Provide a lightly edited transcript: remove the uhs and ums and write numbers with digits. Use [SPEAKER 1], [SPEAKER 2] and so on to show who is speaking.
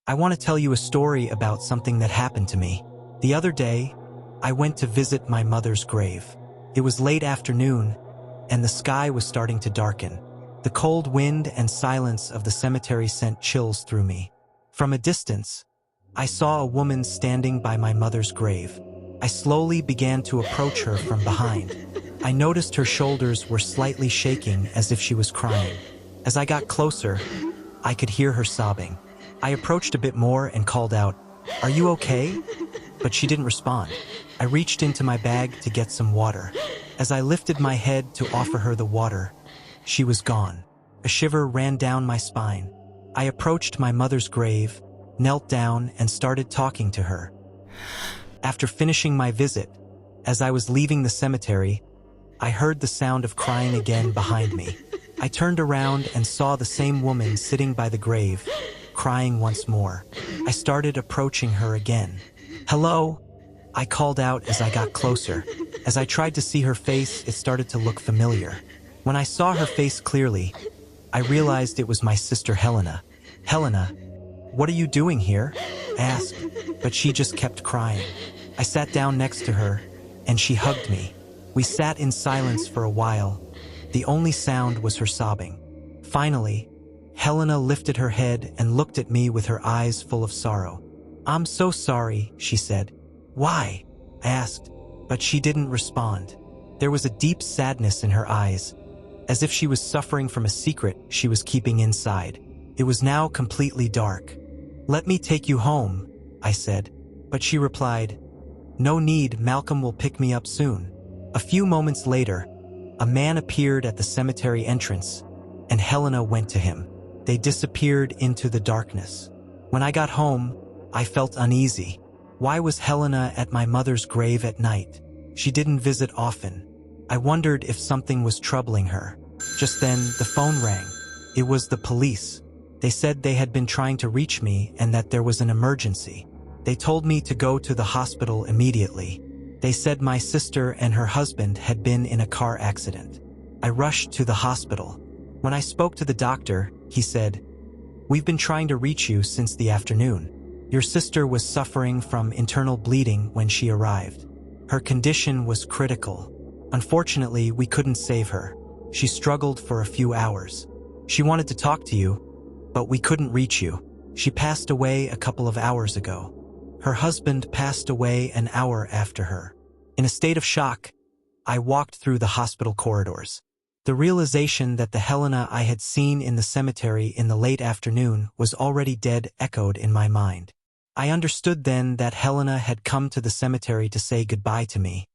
[SPEAKER 1] I want to tell you a story about something that happened to me. The other day, I went to visit my mother's grave. It was late afternoon, and the sky was starting to darken. The cold wind and silence of the cemetery sent chills through me. From a distance, I saw a woman standing by my mother's grave. I slowly began to approach her from behind. I noticed her shoulders were slightly shaking as if she was crying. As I got closer, I could hear her sobbing. I approached a bit more and called out, "Are you okay?" But she didn't respond. I reached into my bag to get some water. As I lifted my head to offer her the water, she was gone. A shiver ran down my spine. I approached my mother's grave, knelt down, and started talking to her. After finishing my visit, as I was leaving the cemetery, I heard the sound of crying again behind me. I turned around and saw the same woman sitting by the grave, crying once more. I started approaching her again. "Hello?" I called out as I got closer. As I tried to see her face, it started to look familiar. When I saw her face clearly, I realized it was my sister Helena. "Helena, what are you doing here?" I asked, but she just kept crying. I sat down next to her, and she hugged me. We sat in silence for a while. The only sound was her sobbing. Finally, Helena lifted her head and looked at me with her eyes full of sorrow. "I'm so sorry," she said. "Why?" I asked, but she didn't respond. There was a deep sadness in her eyes, as if she was suffering from a secret she was keeping inside. It was now completely dark. "Let me take you home," I said, but she replied, "No need, Malcolm will pick me up soon." A few moments later, a man appeared at the cemetery entrance, and Helena went to him. They disappeared into the darkness. When I got home, I felt uneasy. Why was Helena at my mother's grave at night? She didn't visit often. I wondered if something was troubling her. Just then, the phone rang. It was the police. They said they had been trying to reach me and that there was an emergency. They told me to go to the hospital immediately. They said my sister and her husband had been in a car accident. I rushed to the hospital. When I spoke to the doctor, he said, "We've been trying to reach you since the afternoon. Your sister was suffering from internal bleeding when she arrived. Her condition was critical. Unfortunately, we couldn't save her. She struggled for a few hours. She wanted to talk to you, but we couldn't reach you. She passed away a couple of hours ago." Her husband passed away an hour after her. In a state of shock, I walked through the hospital corridors. The realization that the Helena I had seen in the cemetery in the late afternoon was already dead echoed in my mind. I understood then that Helena had come to the cemetery to say goodbye to me.